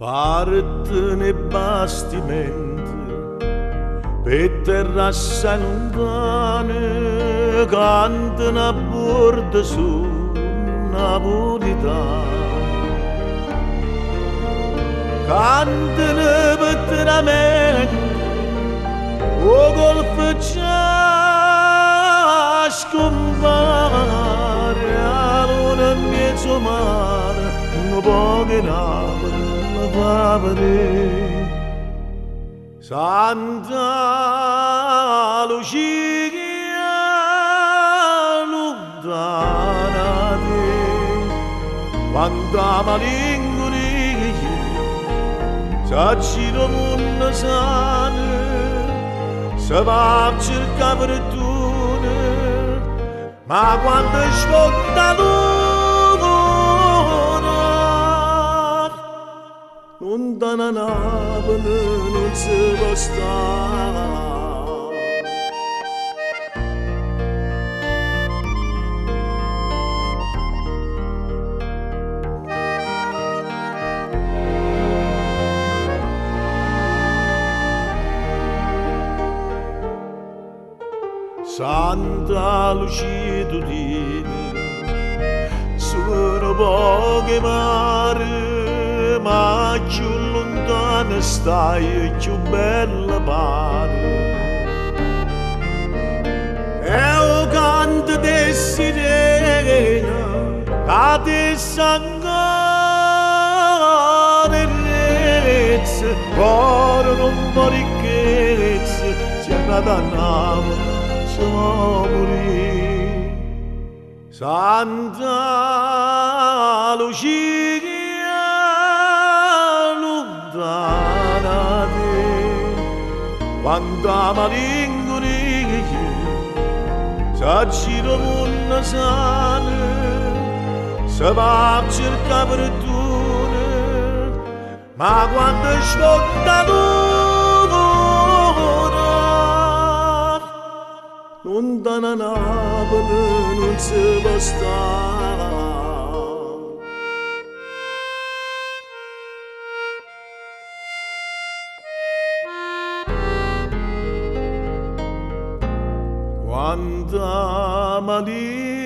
Partono i bastimenti per terrasse lontane, cantano a bordo su napolitano. Cantano per tramente, o golfo già scompare, a luna in mezzo mare, un po' che Napoli mi fa vedere. Santa Lucia lontana te, quanta malinconia s'aggiro mondo sane, se va a cercare fortuna, ma quando sfotta l'ora, lontana Napoli non si può stare. Santa Lucia tu dite, sono poche mare, ma più lontana stai, più bella pare. E o canto di sirena, che ti sangue e rezze, cuore non può ricchezza, si è nata a Napoli. Santa Lucia lontana te, quanta malinconia s'aggiro mondo sane, se va a cercare fortuna, ma quando sfotta lontana Napoli non si può stare. Quanta malinconia